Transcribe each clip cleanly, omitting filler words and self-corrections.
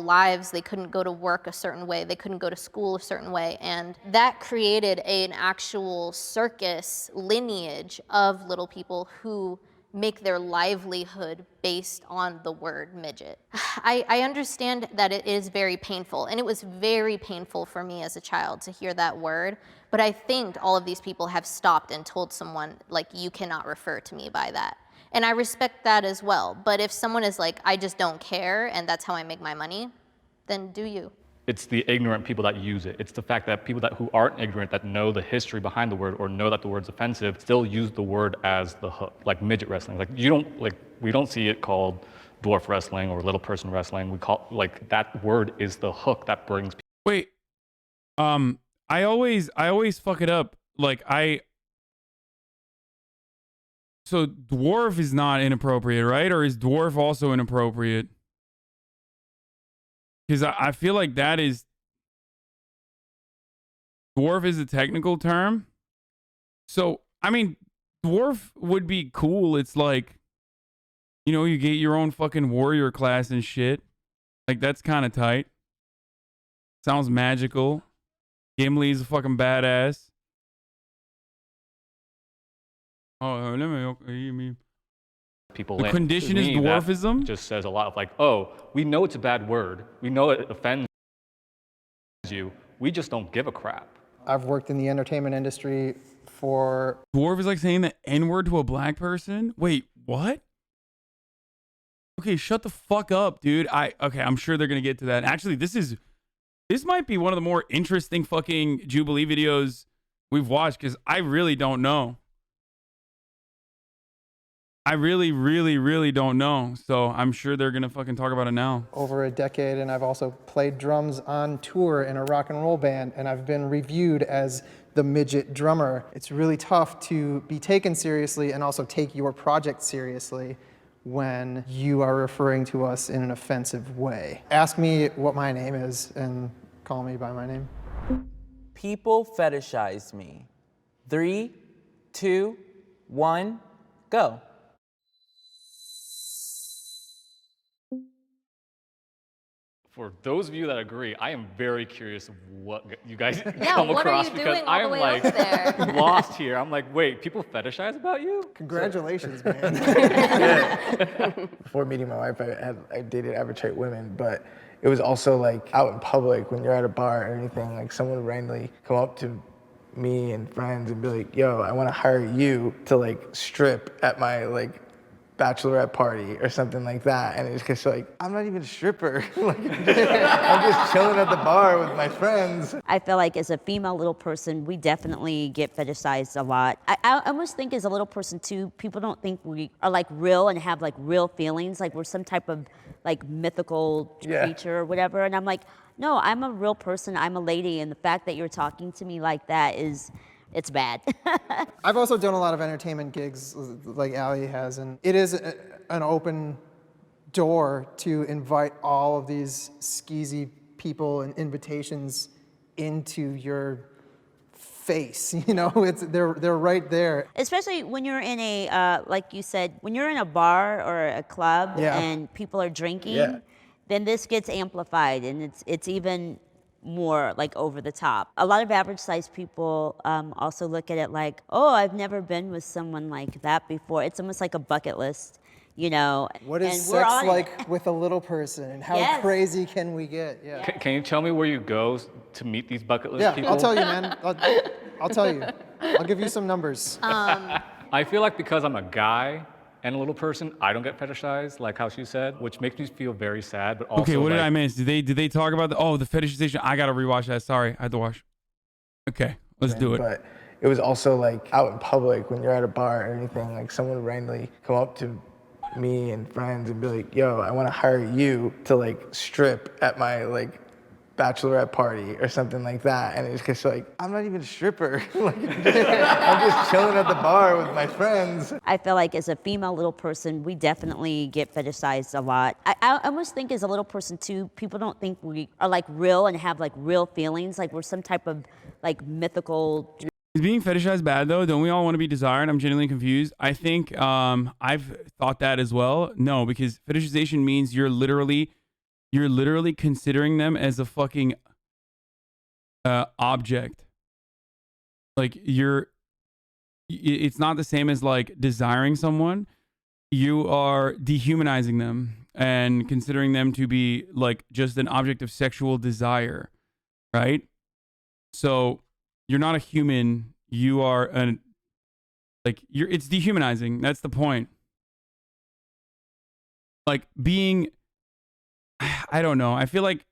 lives. They couldn't go to work a certain way. They couldn't go to school a certain way. And that created an actual circus lineage of little people who make their livelihood based on the word midget. I understand that it is very painful, and it was very painful for me as a child to hear that word, but I think all of these people have stopped and told someone, like, you cannot refer to me by that. And I respect that as well. But if someone is like, I just don't care and that's how I make my money, then do you. It's the ignorant people that use it. It's the fact that people who aren't ignorant, that know the history behind the word or know that the word's offensive, still use the word as the hook, like midget wrestling. Like we don't see it called dwarf wrestling or little person wrestling. We call, like, that word is the hook that brings people. Wait, I always fuck it up. Like so dwarf is not inappropriate, right? Or is dwarf also inappropriate? Because I feel like that is... Dwarf is a technical term. So, I mean, dwarf would be cool. It's like, you know, you get your own fucking warrior class and shit. Like, that's kind of tight. Sounds magical. Gimli's a fucking badass. Oh, let me... People the condition is dwarfism? Just says a lot of, like, oh, we know it's a bad word. We know it offends you. We just don't give a crap. I've worked in the entertainment industry for... Dwarf is like saying the N-word to a black person? Wait, what? Okay, shut the fuck up, dude. Okay, I'm sure they're gonna get to that. Actually, this might be one of the more interesting fucking Jubilee videos we've watched, because I really don't know. I really, really, really don't know. So I'm sure they're gonna fucking talk about it now. Over a decade, and I've also played drums on tour in a rock and roll band, and I've been reviewed as the midget drummer. It's really tough to be taken seriously and also take your project seriously when you are referring to us in an offensive way. Ask me what my name is and call me by my name. People fetishize me. 3, 2, 1, go. For those of you that agree, I am very curious of what you guys come across, because I am like lost here. I'm like, wait, people fetishize about you? Congratulations, man. Before meeting my wife, I dated average height women, but it was also like out in public when you're at a bar or anything, like someone would randomly come up to me and friends and be like, yo, I want to hire you to like strip at my like bachelorette party or something like that. And it's just like, I'm not even a stripper. Like, I'm just chilling at the bar with my friends. I feel like as a female little person, we definitely get fetishized a lot. I almost think as a little person too, people don't think we are like real and have like real feelings, like we're some type of like mythical creature or whatever. And I'm like, no, I'm a real person, I'm a lady, and the fact that you're talking to me like that is, it's bad. I've also done a lot of entertainment gigs like Ali has, and it is an open door to invite all of these skeezy people and invitations into your face. You know, they're right there. Especially when you're in a, like you said, when you're in a bar or a club and people are drinking, then this gets amplified, and it's even more like over the top. A lot of average sized people also look at it like, oh, I've never been with someone like that before. It's almost like a bucket list, you know. What is sex like with a little person, and how crazy can we get? Yeah. Can you tell me where you go to meet these bucket list people? Yeah, I'll tell you, man. I'll tell you. I'll give you some numbers. I feel like because I'm a guy and a little person, I don't get fetishized, like how she said, which makes me feel very sad, but also okay, what did like, I miss? Did they talk about the fetishization? I gotta rewatch that. Sorry, I had to watch. Okay, let's do it. But it was also like out in public when you're at a bar or anything, like someone would randomly come up to me and friends and be like, yo, I want to hire you to like strip at my like bachelorette party or something like that. And it's just like, I'm not even a stripper. Like, I'm just chilling at the bar with my friends. I feel like as a female little person, we definitely get fetishized a lot. I almost think as a little person too, people don't think we are like real and have like real feelings, like we're some type of like mythical. Is being fetishized bad though? Don't we all want to be desired? I'm genuinely confused. I think I've thought that as well. No, because fetishization means you're literally you're literally considering them as a fucking object. Like it's not the same as like desiring someone. You are dehumanizing them and considering them to be like just an object of sexual desire, right? So you're not a human. You are it's dehumanizing. That's the point. Like being, I don't know. I feel like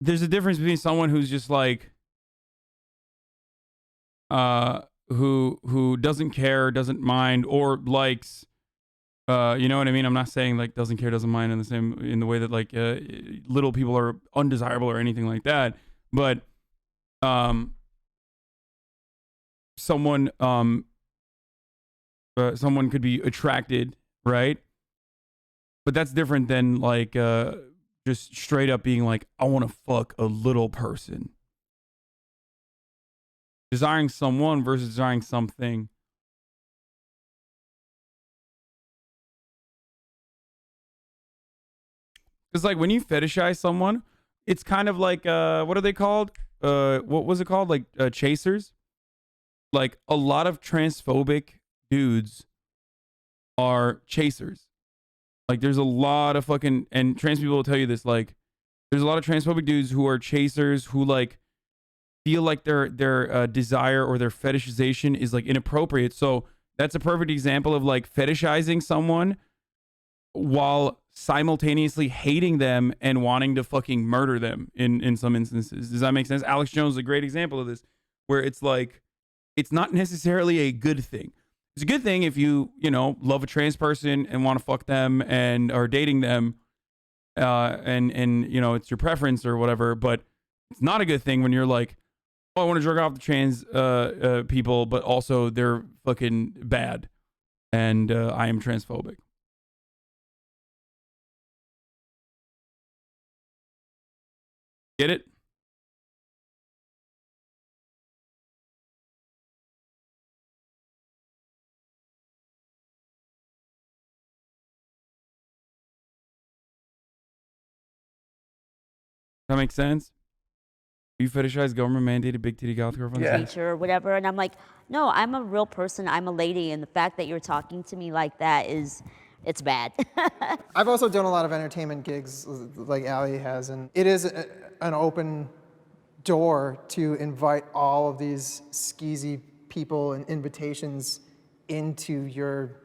there's a difference between someone who's just like, who doesn't care, doesn't mind, or likes, you know what I mean? I'm not saying like doesn't care, doesn't mind in the way that like little people are undesirable or anything like that. But someone someone could be attracted, right? But that's different than like just straight up being like, I want to fuck a little person. Desiring someone versus desiring something. It's like when you fetishize someone, it's kind of like what are they called? What was it called? Like chasers. Like a lot of transphobic dudes are chasers. Like there's a lot of fucking, and trans people will tell you this, like there's a lot of transphobic dudes who are chasers who like feel like their desire or their fetishization is like inappropriate. So that's a perfect example of like fetishizing someone while simultaneously hating them and wanting to fucking murder them in some instances. Does that make sense? Alex Jones is a great example of this, where it's like, it's not necessarily a good thing. It's a good thing if you love a trans person and want to fuck them and are dating them, and it's your preference or whatever. But it's not a good thing when you're like, oh, I want to jerk off the trans people, but also they're fucking bad, and I am transphobic. Get it? That makes sense? You fetishize government mandated big titty goth girlfriends? Yeah. Teacher or whatever, and I'm like, no, I'm a real person. I'm a lady, and the fact that you're talking to me like that it's bad. I've also done a lot of entertainment gigs like Allie has, and it is an open door to invite all of these skeezy people and invitations into your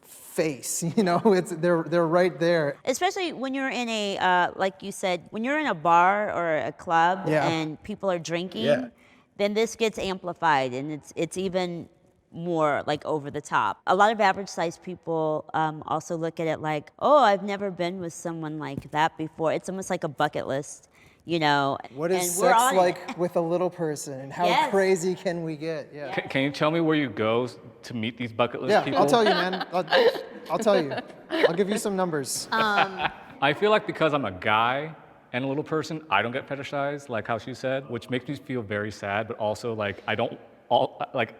face. They're right there. Especially when you're in a, like you said, when you're in a bar or a club and people are drinking, then this gets amplified and it's even more like over the top. A lot of average sized people also look at it like, oh, I've never been with someone like that before. It's almost like a bucket list. What is and sex like with a little person, and how crazy can we get? Yeah. Can you tell me where you go to meet these bucket list people? I'll tell you, man. I'll tell you. I'll give you some numbers. I feel like because I'm a guy and a little person, I don't get fetishized, like how she said, which makes me feel very sad, but also like I don't,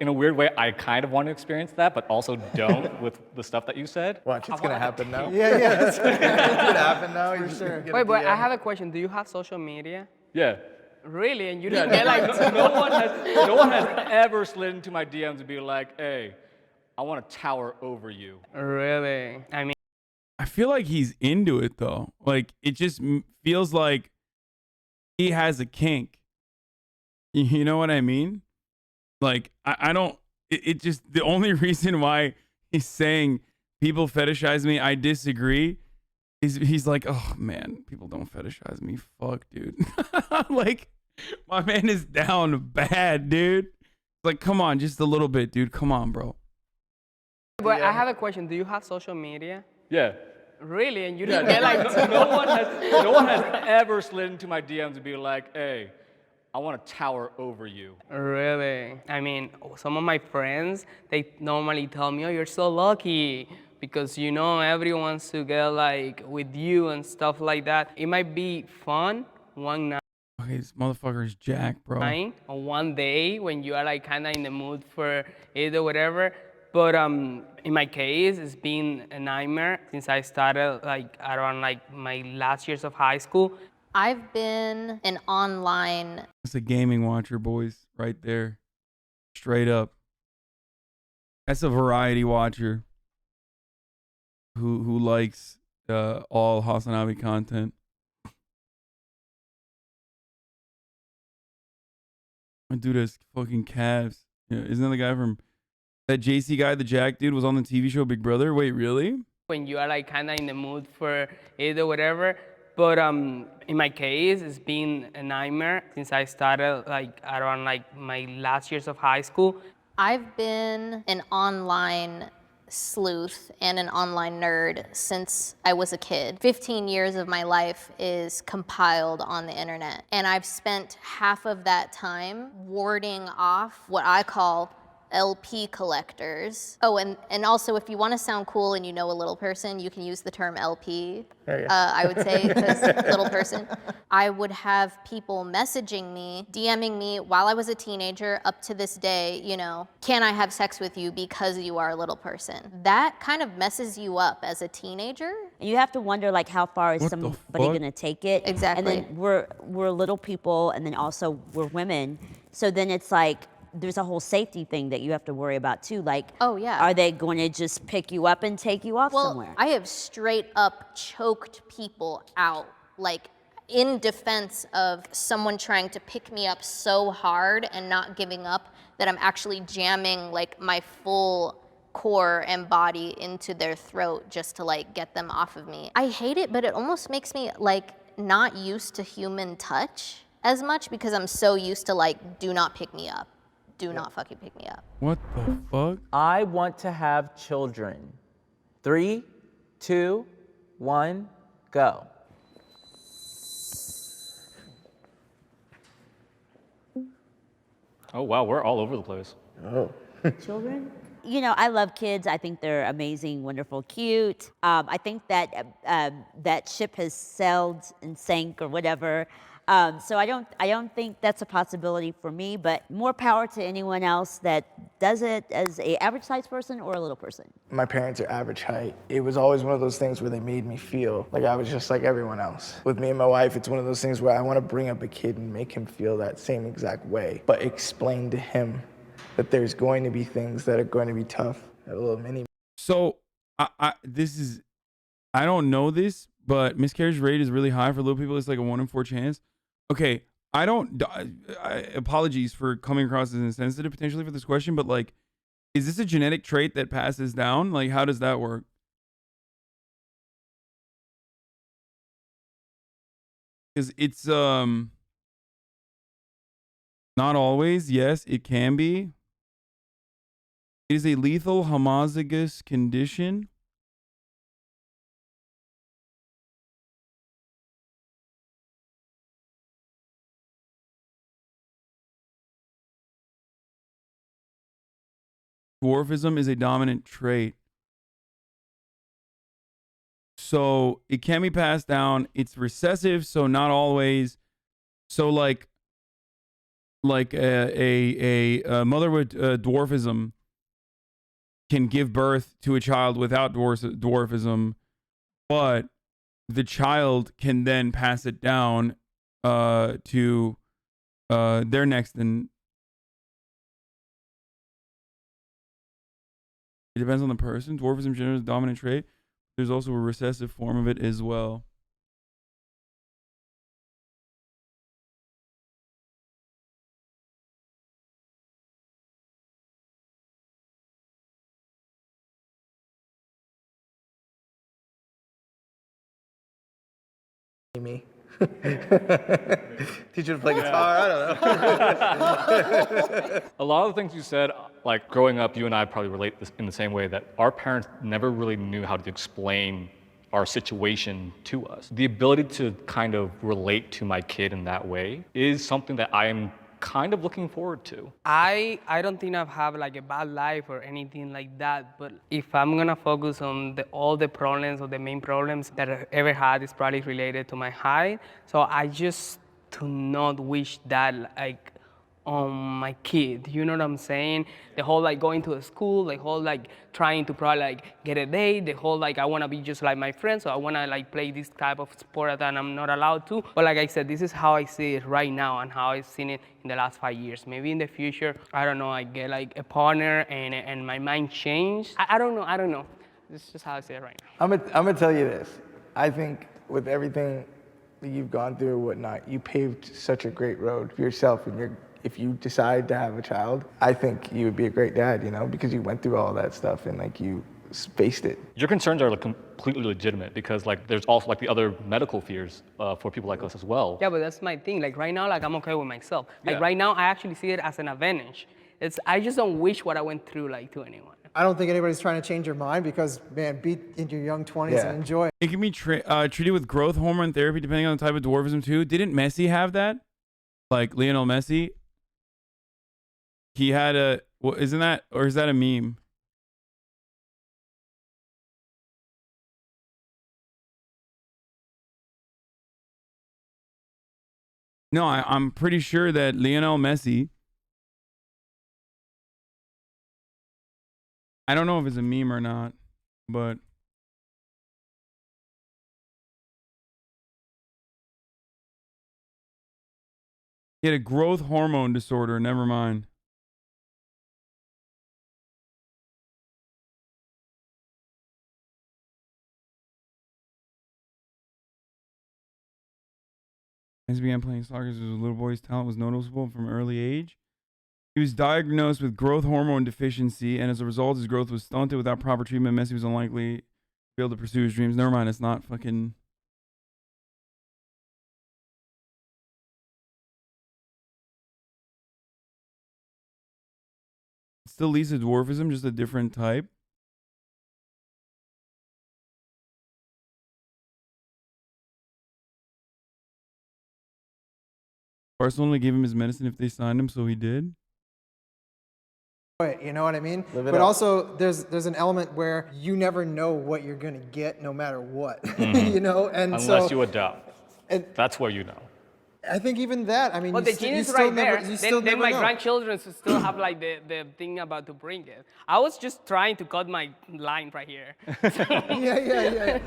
in a weird way, I kind of want to experience that, but also don't with the stuff that you said. Watch, it's going to happen now. Yeah. It's going to happen now. For sure. Wait, but I have a question. Do you have social media? Yeah. Really? And you didn't get like... No one has ever slid into my DMs and be like, hey, I want to tower over you. Really? I mean... I feel like he's into it though. Like it just feels like he has a kink. You know what I mean? Like I don't. It just, the only reason why he's saying people fetishize me, I disagree. He's like, oh man, people don't fetishize me. Fuck, dude. Like my man is down bad, dude. Like come on, just a little bit, dude. Come on, bro. But I have a question. Do you have social media? Yeah. Really? And you didn't get like... No one has ever slid into my DMs and be like, hey, I want to tower over you. Really? I mean, some of my friends, they normally tell me, oh, you're so lucky because, everyone wants to get like with you and stuff like that. It might be fun one night. Okay, this motherfucker's jack, bro. Or one day when you are like kind of in the mood for it or whatever. But in my case, it's been a nightmare since I started like around like my last years of high school. I've been an online. That's a gaming watcher, boys, right there. Straight up. That's a variety watcher who likes all Hasanabi content. My dude has fucking calves. Yeah, isn't that the guy from that JC guy, the Jack dude, was on the TV show Big Brother? Wait, really? When you are like kind of in the mood for it or whatever. But in my case, it's been a nightmare since I started like around like my last years of high school. I've been an online sleuth and an online nerd since I was a kid. 15 years of my life is compiled on the internet. And I've spent half of that time warding off what I call LP collectors. Oh, and also if you want to sound cool and you know a little person, you can use the term LP. I would say, because little person. I would have people messaging me, DMing me while I was a teenager up to this day, you know, can I have sex with you because you are a little person? That kind of messes you up as a teenager. And you have to wonder, like, how far is What the somebody fuck? gonna take it? Exactly. And then we're little people, and then also we're women. So then it's like there's a whole safety thing that you have to worry about too. Like, Oh, yeah. are they going to just pick you up and take you off Well, somewhere? I have straight up choked people out, like in defense of someone trying to pick me up so hard and not giving up that I'm actually jamming like my full core and body into their throat just to like get them off of me. I hate it, but it almost makes me like not used to human touch as much because I'm so used to like, do not pick me up. Do not fucking pick me up. What the fuck? I want to have children. 3, 2, 1, go. Oh wow, we're all over the place. Children? You know, I love kids. I think they're amazing, wonderful, cute. I think that that ship has sailed and sank or whatever. So I don't think that's a possibility for me. But more power to anyone else that does it as a average size person or a little person. My parents are average height. It was always one of those things where they made me feel like I was just like everyone else. With me and my wife, it's one of those things where I want to bring up a kid and make him feel that same exact way, but explain to him that there's going to be things that are going to be tough. A little mini. So I don't know this, but miscarriage rate is really high for little people. It's like a 1 in 4 chance. Okay, apologies for coming across as insensitive potentially for this question, but like, is this a genetic trait that passes down? Like, how does that work? Because it's not always. Yes, it can be. It is a lethal homozygous condition. Dwarfism is a dominant trait. So it can be passed down. It's recessive, so not always. So like a mother with dwarfism can give birth to a child without dwarfism, but the child can then pass it down to their next. And it depends on the person. Dwarfism generally is a dominant trait. There's also a recessive form of it as well. Me. Teach you to play guitar. I don't know. A lot of the things you said, like growing up, you and I probably relate this in the same way that our parents never really knew how to explain our situation to us. The ability to kind of relate to my kid in that way is something that I am kind of looking forward to. I don't think I've had like a bad life or anything like that, but if I'm gonna focus on all the problems or the main problems that I've ever had is probably related to my height. So I just do not wish that like on my kid. You know what I'm saying? The whole like going to a school, the whole like trying to probably like get a date, the whole like I want to be just like my friends, so I want to like play this type of sport that I'm not allowed to. But like I said, this is how I see it right now and how I've seen it in the last 5 years. Maybe in the future, I don't know, I get like a partner and my mind changed. I don't know. This is just how I see it right now. I'm gonna tell you this. I think with everything that you've gone through and whatnot, you paved such a great road for yourself and if you decide to have a child, I think you would be a great dad, you know, because you went through all that stuff and like you faced it. Your concerns are like completely legitimate because like there's also like the other medical fears for people like us as well. Yeah, but that's my thing. Like right now, like I'm okay with myself. Like Yeah. right now, I actually see it as an advantage. I just don't wish what I went through like to anyone. I don't think anybody's trying to change your mind because, man, be in your young 20s and enjoy. It can be treated with growth hormone therapy depending on the type of dwarfism too. Didn't Messi have that? Like Lionel Messi? He had isn't that, or is that a meme? No, I'm pretty sure that Lionel Messi, I don't know if it's a meme or not, but he had a growth hormone disorder. Never mind. As he began playing soccer as a little boy, his talent was noticeable from an early age. He was diagnosed with growth hormone deficiency, and as a result, his growth was stunted. Without proper treatment, Messi was unlikely to be able to pursue his dreams. Never mind, it's not fucking... It still leads to dwarfism, just a different type. Barcelona gave him his medicine if they signed him, so he did. You know what I mean? Live it But up. also, there's an element where you never know what you're gonna get, no matter what. You know, and Unless so you adopt. and That's where you know. I think even that. I mean, Well, you the st- gene you is still right never, there. you still Then never my know. grandchildren still have like the thing about to bring it. I was just trying to cut my line right here. Yeah.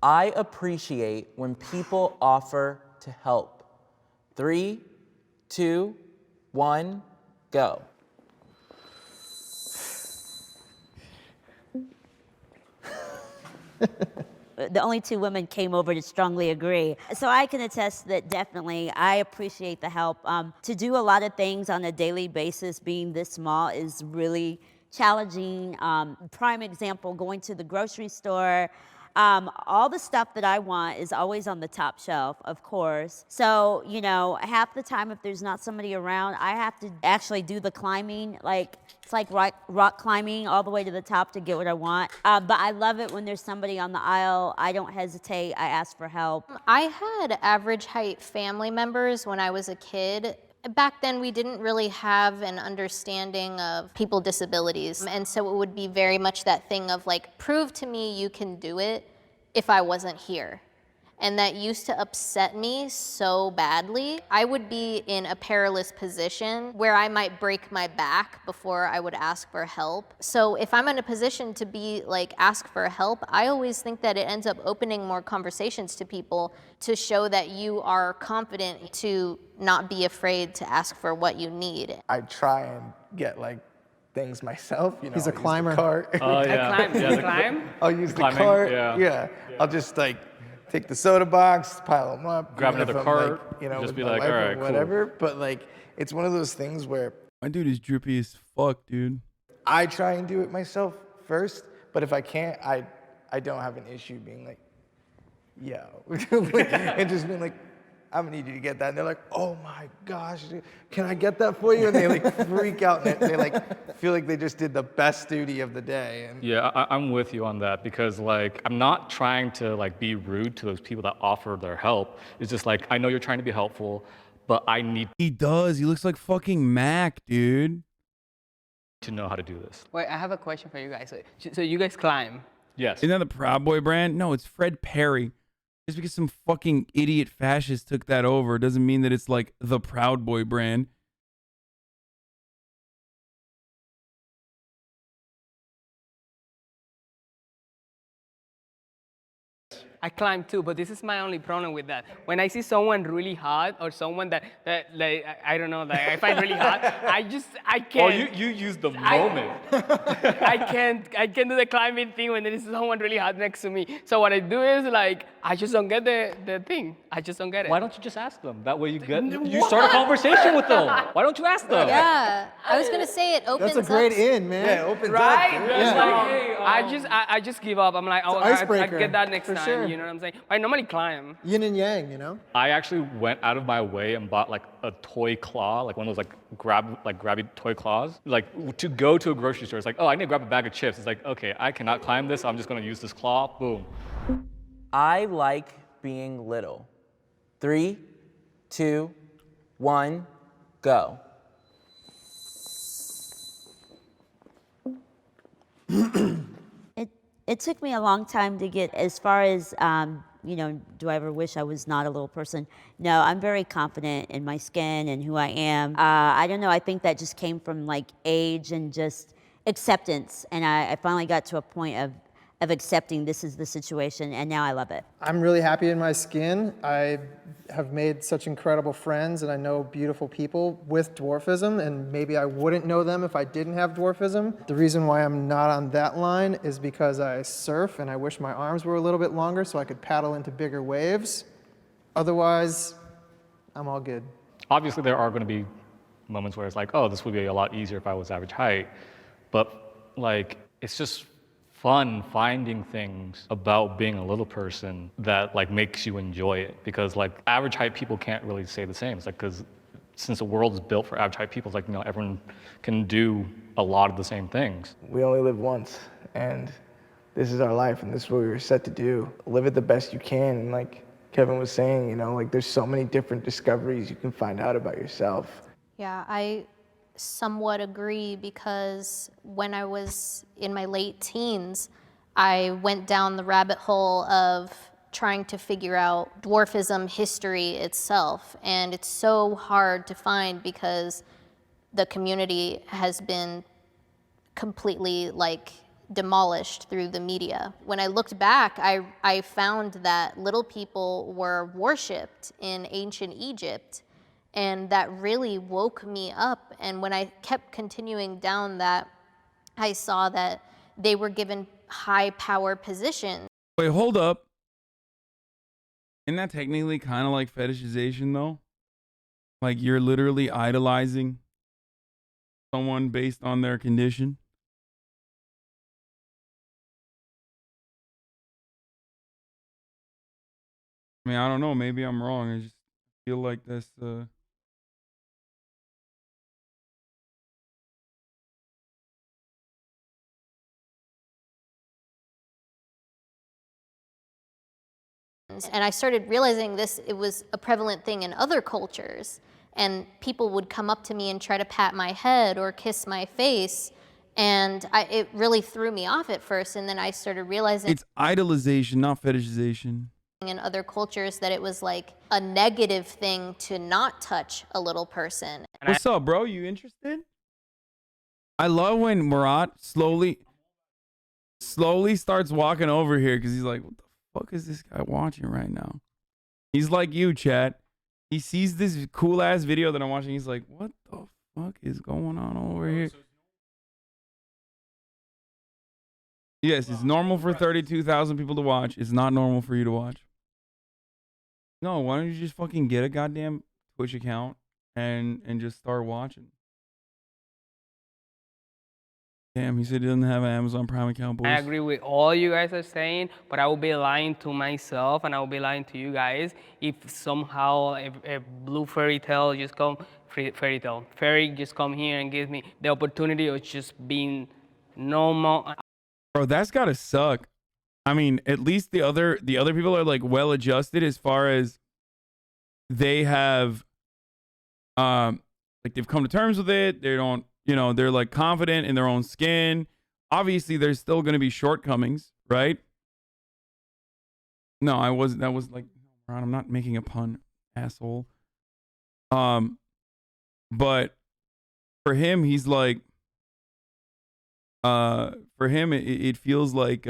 I appreciate when people offer to help. 3, 2, 1, go. The only two women came over to strongly agree. So I can attest that definitely I appreciate the help. To do a lot of things on a daily basis, being this small, is really challenging. Prime example, going to the grocery store. All the stuff that I want is always on the top shelf, of course. So, you know, half the time if there's not somebody around, I have to actually do the climbing. Like, it's like rock climbing all the way to the top to get what I want. But I love it when there's somebody on the aisle. I don't hesitate. I ask for help. I had average height family members when I was a kid. Back then, we didn't really have an understanding of people with disabilities. And so it would be very much that thing of like, prove to me you can do it if I wasn't here. And that used to upset me so badly. I would be in a perilous position where I might break my back before I would ask for help. So if I'm in a position to be like, ask for help, I always think that it ends up opening more conversations to people to show that you are confident to not be afraid to ask for what you need. I try and get like things myself, you know. He's a I'll use the climber. cart. Oh, yeah. You climb? I'll use the Climbing, cart. yeah. I'll just like take the soda box, pile them up, Grab even if another I'm, cart, like, you know, just with be my like, wife "All or right, cool." whatever. But like, it's one of those things where My dude is drippy as fuck, dude. I try and do it myself first, but if I can't, I don't have an issue being like, yo, and just being like, I'm gonna need you to get that. And they're like, oh my gosh, dude, can I get that for you? And they like freak out and they like feel like they just did the best duty of the day. And Yeah, I'm with you on that because like I'm not trying to like be rude to those people that offer their help. It's just like I know you're trying to be helpful, but I need He does. He looks like fucking Mac, dude. to know how to do this. Wait, I have a question for you guys. So you guys climb? Yes. Isn't that the Proud Boy brand? No, it's Fred Perry. Just because some fucking idiot fascist took that over doesn't mean that it's like the Proud Boy brand. I climb too, but this is my only problem with that. When I see someone really hot or someone that like, I don't know, that I find really hot, I can't. Oh, you use the moment. I can't do the climbing thing when there is someone really hot next to me. So what I do is like, I just don't get the thing. I just don't get it. Why don't you just ask them? That way you start a conversation with them. Why don't you ask them? Yeah, I was gonna say it opens That's a great up. in, man. Yeah, it opens Right? up. It's Yeah. like, hey, I just give up. I'm like, oh, I icebreaker, get that next for time. sure. You know what I'm saying? I normally climb. Yin and yang, you know? I actually went out of my way and bought like a toy claw, like one of those grabby toy claws. Like to go to a grocery store, it's like, oh, I need to grab a bag of chips. It's like, okay, I cannot climb this. I'm just gonna use this claw. Boom. I like being little. 3, 2, 1, go. It took me a long time to get as far as, do I ever wish I was not a little person? No, I'm very confident in my skin and who I am. I don't know, I think that just came from like age and just acceptance. And I finally got to a point of accepting this is the situation, and now I love it. I'm really happy in my skin. I have made such incredible friends, and I know beautiful people with dwarfism, and maybe I wouldn't know them if I didn't have dwarfism. The reason why I'm not on that line is because I surf, and I wish my arms were a little bit longer so I could paddle into bigger waves. Otherwise, I'm all good. Obviously, there are going to be moments where it's like, oh, this would be a lot easier if I was average height. But like, it's just fun finding things about being a little person that like makes you enjoy it, because like average height people can't really say the same. It's like, because since the world is built for average height people, it's like, everyone can do a lot of the same things. We only live once, and this is our life, and this is what we were set to do. Live it the best you can, and like Kevin was saying, like there's so many different discoveries you can find out about yourself. Yeah, I somewhat agree, because when I was in my late teens, I went down the rabbit hole of trying to figure out dwarfism history itself. And it's so hard to find because the community has been completely like demolished through the media. When I looked back, I found that little people were worshipped in ancient Egypt. And that really woke me up. And when I kept continuing down that, I saw that they were given high power positions. Wait, hold up. Isn't that technically kind of like fetishization, though? Like you're literally idolizing someone based on their condition? I mean, I don't know. Maybe I'm wrong. I just feel like that's And I started realizing it was a prevalent thing in other cultures. And people would come up to me and try to pat my head or kiss my face. And it really threw me off at first. And then I started realizing it's idolization, not fetishization. In other cultures that it was like a negative thing to not touch a little person. What's up, bro? You interested? I love when Murat slowly starts walking over here because he's like, what the fuck is this guy watching right now? He's like you, chat. He sees this cool ass video that I'm watching. He's like, what the fuck is going on over here? Yes, it's normal for 32,000 people to watch. It's not normal for you to watch. No, why don't you just fucking get a goddamn Twitch account and just start watching? Damn, he said he doesn't have an Amazon Prime account, boys. I agree with all you guys are saying, but I will be lying to myself and I will be lying to you guys if somehow a blue fairy tale just fairy just come here and give me the opportunity of just being normal. Bro, that's gotta suck. I mean, at least the other people are like well adjusted as far as they have like they've come to terms with it. They don't, they're like confident in their own skin. Obviously, there's still gonna be shortcomings, right? No, I wasn't. That was like, I'm not making a pun, asshole. But for him, he's like, for him, it feels like,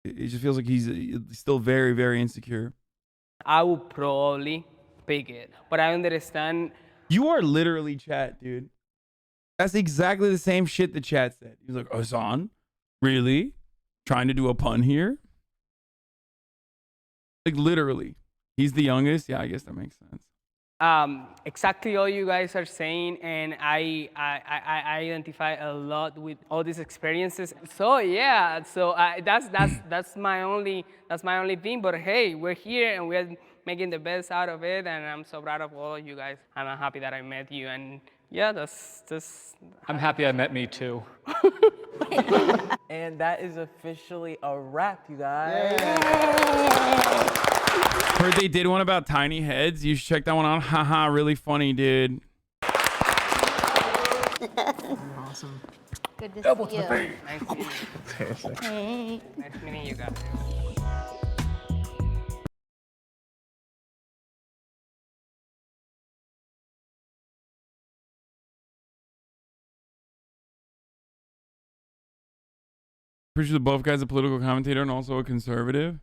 It just feels like he's still very, very insecure. I would probably pick it, but I understand. You are literally chat, dude. That's exactly the same shit the chat said. He's like, Hasan, really? Trying to do a pun here? Like literally. He's the youngest. Yeah, I guess that makes sense. Exactly all you guys are saying, and I identify a lot with all these experiences. So yeah, so that's my only thing. But hey, we're here and we're making the best out of it, and I'm so proud of all of you guys. And I'm happy that I met you, and yeah, that's. I'm happy I met me too. And that is officially a wrap, you guys. Heard they did one about tiny heads. You should check that one out. Haha, really funny, dude. Awesome. Good to see you. Nice meeting you. Hey. Nice meeting you guys. Pretty sure the both guy's a political commentator and also a conservative.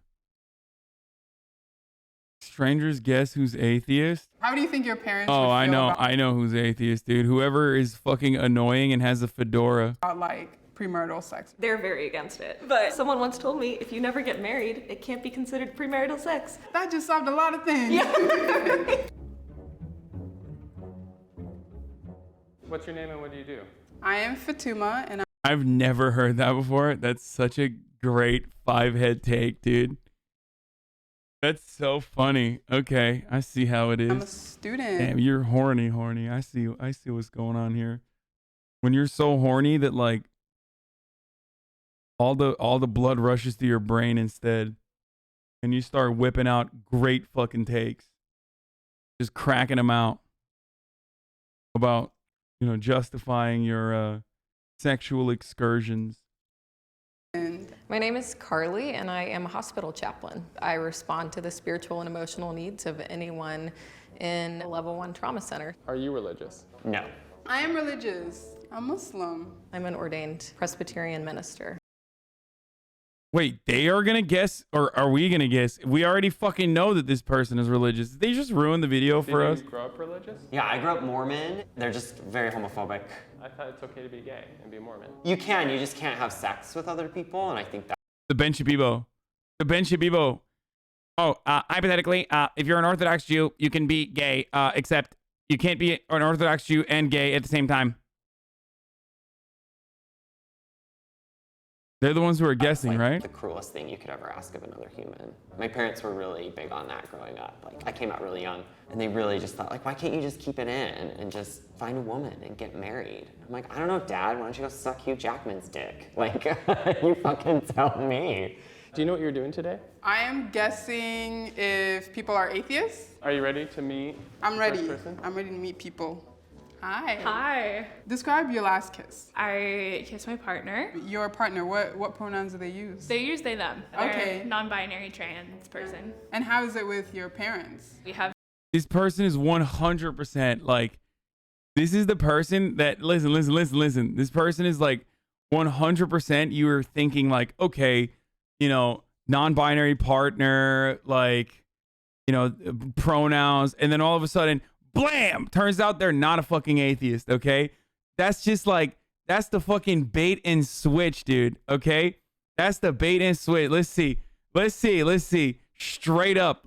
Strangers guess who's atheist. How do you think your parents Oh, would I feel know. I know who's atheist, dude. Whoever is fucking annoying and has a fedora. about like premarital sex? They're very against it. But someone once told me if you never get married, it can't be considered premarital sex. That just solved a lot of things. What's your name and what do you do? I am Fatuma, and I've never heard that before. That's such a great 5-head take, dude. That's so funny. Okay, I see how it is. I'm a student. Damn, you're horny. I see what's going on here. When you're so horny that like all the blood rushes to your brain instead, and you start whipping out great fucking takes, just cracking them out about, you know, justifying your sexual excursions. My name is Carly, and I am a hospital chaplain. I respond to the spiritual and emotional needs of anyone in a level 1 trauma center. Are you religious? No. I am religious. I'm Muslim. I'm an ordained Presbyterian minister. Wait, they are gonna guess, or are we gonna guess? We already fucking know that this person is religious. They just ruined the video for us. Did you grow up religious? Yeah, I grew up Mormon. They're just very homophobic. I thought it's okay to be gay and be Mormon. You just can't have sex with other people, and I think that. The Ben Shabibo. Oh, hypothetically, if you're an Orthodox Jew, you can be gay, except you can't be an Orthodox Jew and gay at the same time. They're the ones who are guessing, like right? The cruelest thing you could ever ask of another human. My parents were really big on that growing up. Like, I came out really young, and they really just thought, like, why can't you just keep it in and just find a woman and get married? I'm like, I don't know, Dad. Why don't you go suck Hugh Jackman's dick? Like, you fucking tell me. Do you know what you're doing today? I am guessing if people are atheists. Are you ready to meet I'm ready. first person? I'm ready to meet people. Hi. Hi. Describe your last kiss. I kiss my partner. Your partner, what pronouns do they use? They use they, them. They're Okay. a non-binary trans person. And how is it with your parents? We have This person is 100% like, this is the person that, listen. This person is like 100% you were thinking like, okay, you know, non-binary partner, like, you know, pronouns. And then all of a sudden, blam, turns out they're not a fucking atheist, okay? That's just like, that's the fucking bait and switch, dude, okay? That's the bait and switch. Let's see. Straight up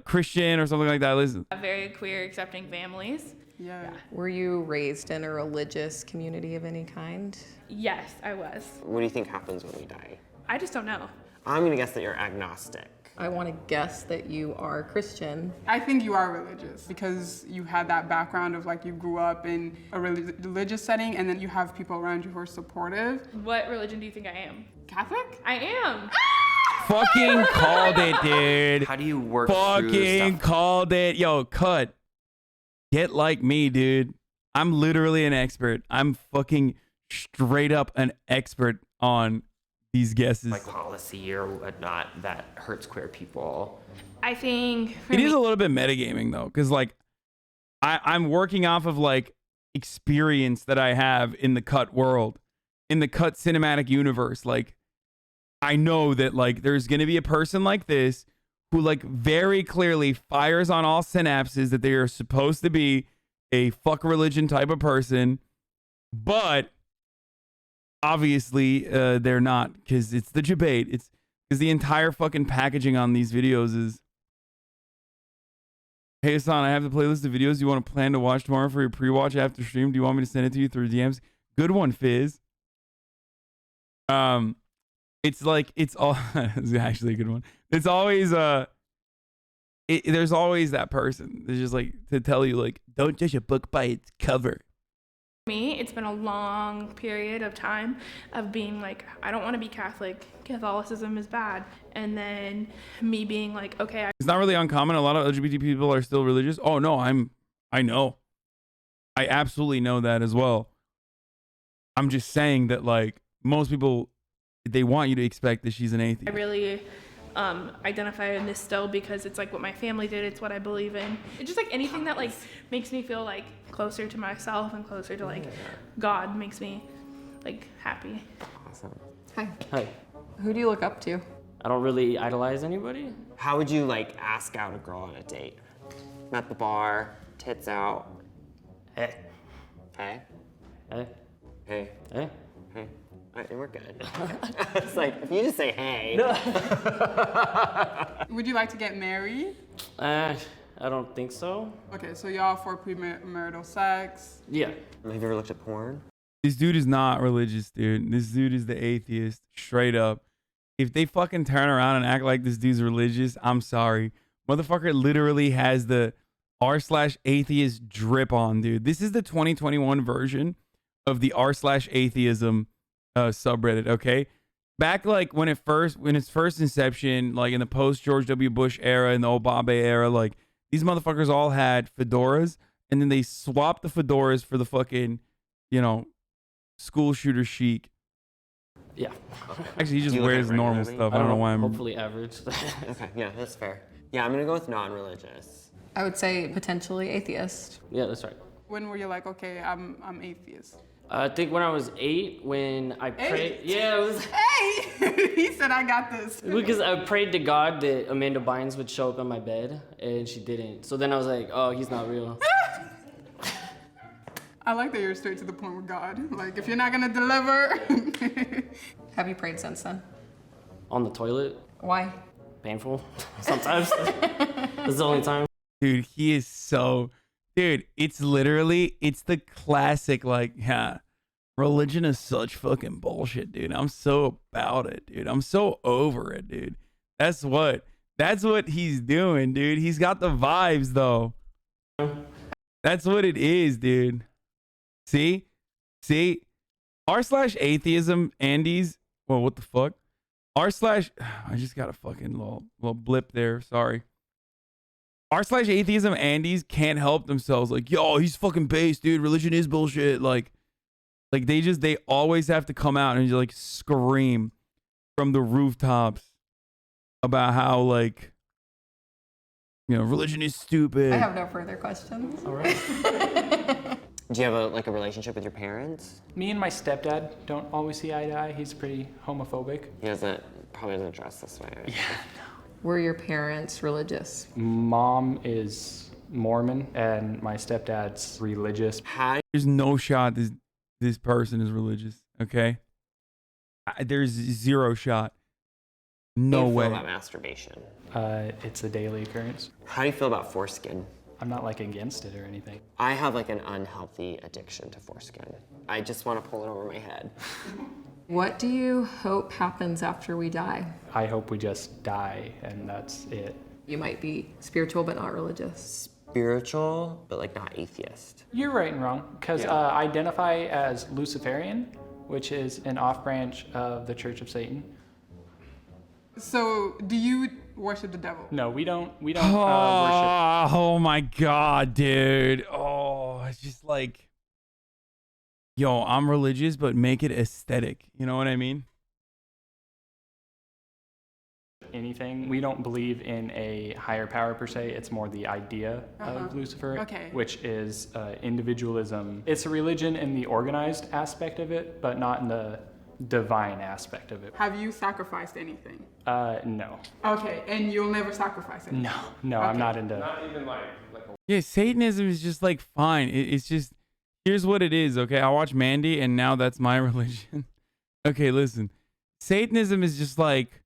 Christian or something like that. Listen. very queer accepting families. Yeah. Were you raised in a religious community of any kind? Yes, I was. What do you think happens when we die? I just don't know. I'm gonna guess that you're agnostic. I want to guess that you are Christian. I think you are religious because you had that background of like you grew up in a religious setting and then you have people around you who are supportive. What religion do you think I am? Catholic? I am. Fucking called it, dude. How do you work through Fucking stuff? called it. Yo, cut. Get like me, dude. I'm literally an expert. I'm fucking straight up an expert on these guesses. Like policy or whatnot that hurts queer people. I think It is a little bit metagaming though, because like I'm working off of like experience that I have in the cut world, in the cut cinematic universe. Like I know that like there's gonna be a person like this who like very clearly fires on all synapses that they are supposed to be a fuck religion type of person, but obviously they're not, because it's the debate. It's because the entire fucking packaging on these videos is, hey Hassan, I have the playlist of videos you want to plan to watch tomorrow for your pre-watch after stream. Do you want me to send it to you through DMs? Good one, Fizz. It's like it's all it's actually a good one. It's always there's always that person that's just like to tell you like, don't judge a book by its cover. Me, it's been a long period of time of being like, I don't want to be Catholic. Catholicism is bad. And then me being like, okay. It's not really uncommon. A lot of LGBT people are still religious. Oh no, I know. I absolutely know that as well. I'm just saying that like most people, they want you to expect that she's an atheist. I really identify in this still because it's like what my family did. It's what I believe in. It's just like anything that like makes me feel like closer to myself and closer to like God makes me like happy. Awesome. Hi. Hi. Who do you look up to? I don't really idolize anybody. How would you like ask out a girl on a date? At the bar, tits out. Hey. Hey. Hey. Hey. Hey. Hey. All right, we're good. It's like, if you just say hey. Would you like to get married? I don't think so. Okay, so y'all for premarital sex? Yeah. Have you ever looked at porn? This dude is not religious, dude. This dude is the atheist, straight up. If they fucking turn around and act like this dude's religious, I'm sorry. Motherfucker literally has the r/atheist drip on, dude. This is the 2021 version of the r/atheism subreddit, okay? Back like when its first inception, like in the post George W. Bush era and the Obama era, like these motherfuckers all had fedoras, and then they swapped the fedoras for the fucking, you know, school shooter chic. Yeah. Actually, he just wears normal stuff. I don't know why I'm. Hopefully average. Okay, yeah, that's fair. Yeah, I'm gonna go with non-religious. I would say potentially atheist. Yeah, that's right. When were you like, okay, I'm atheist? I think when I was 8, when I prayed. Yeah, it was. Hey! He said, I got this. Because I prayed to God that Amanda Bynes would show up on my bed, and she didn't. So then I was like, oh, he's not real. I like that you're straight to the point with God. Like, if you're not gonna deliver. Have you prayed since then? On the toilet. Why? Painful. Sometimes. That's the only time. Dude, he is so. Dude, it's the classic, like, yeah, religion is such fucking bullshit, dude. I'm so about it, dude. I'm so over it, dude. That's what he's doing, dude. He's got the vibes, though. That's what it is, dude. See? r/atheism, Andy's, well, what the fuck? I just got a fucking little blip there, sorry. r/atheism Andes can't help themselves. Like, yo, he's fucking based, dude. Religion is bullshit. Like they always have to come out and just like scream from the rooftops about how, like, you know, religion is stupid. I have no further questions. All right. Do you have a relationship with your parents? Me and my stepdad don't always see eye to eye. He's pretty homophobic. He probably doesn't dress this way. Right? Yeah. Were your parents religious? Mom is Mormon and my stepdad's religious. There's no shot this person is religious, okay? There's zero shot. No How do you way. feel about masturbation? It's a daily occurrence. How do you feel about foreskin? I'm not like against it or anything. I have like an unhealthy addiction to foreskin. I just want to pull it over my head. What do you hope happens after we die? I hope we just die and that's it. You might be spiritual but not religious. Spiritual, but like not atheist. You're right and wrong, because I identify as Luciferian, which is an off-branch of the Church of Satan. So, do you worship the devil? No, we don't worship. Oh my god, dude. Oh, it's just like, yo, I'm religious, but make it aesthetic. You know what I mean? Anything. We don't believe in a higher power per se. It's more the idea of Lucifer, which is individualism. It's a religion in the organized aspect of it, but not in the divine aspect of it. Have you sacrificed anything? No. Okay, and you'll never sacrifice anything? No, I'm not into. Not even like a Yeah, Satanism is just like fine. It's just, here's what it is, okay? I watch Mandy and now that's my religion. Okay, listen. Satanism is just like,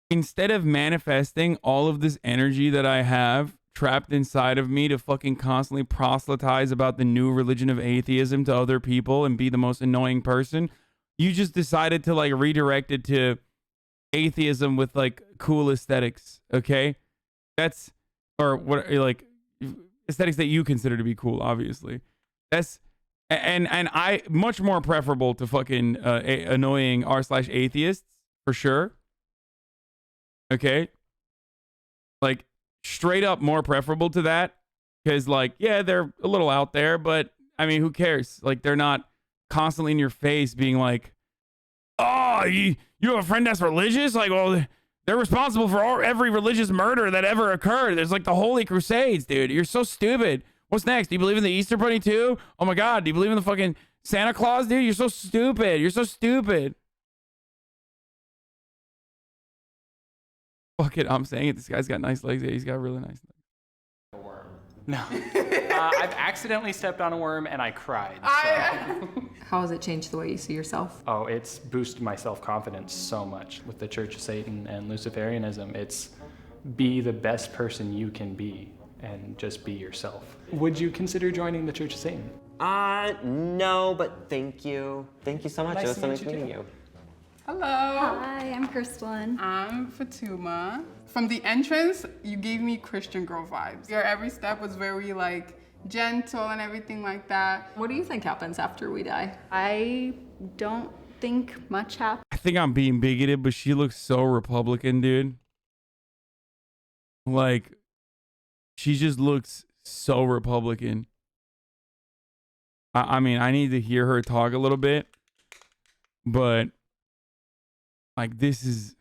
instead of manifesting all of this energy that I have trapped inside of me to fucking constantly proselytize about the new religion of atheism to other people and be the most annoying person, you just decided to like redirect it to atheism with like cool aesthetics, okay? That's, or what, like, aesthetics that you consider to be cool, obviously. That's, and I, much more preferable to fucking annoying r/atheists, for sure. Okay? Like, straight up more preferable to that. Because, like, yeah, they're a little out there, but, I mean, who cares? Like, they're not constantly in your face being like, oh, you have a friend that's religious? Like, well, they're responsible for every religious murder that ever occurred. There's like the Holy Crusades, dude. You're so stupid. What's next? Do you believe in the Easter Bunny too? Oh my God. Do you believe in the fucking Santa Claus, dude? You're so stupid. You're so stupid. Fuck it. I'm saying it. This guy's got nice legs. Yeah, he's got really nice legs. No. I've accidentally stepped on a worm and I cried. So. How has it changed the way you see yourself? Oh, it's boosted my self-confidence so much with the Church of Satan and Luciferianism. It's be the best person you can be and just be yourself. Would you consider joining the Church of Satan? No, but thank you. Thank you so much. It was so nice meeting you. Hello. Hi, I'm Crystalline. I'm Fatuma. From the entrance, you gave me Christian girl vibes. Your every step was very like gentle and everything like that. What do you think happens after we die? I don't think much happens. I think I'm being bigoted, but she looks so Republican, dude. Like, she just looks so Republican. I mean, I need to hear her talk a little bit, but like, this is,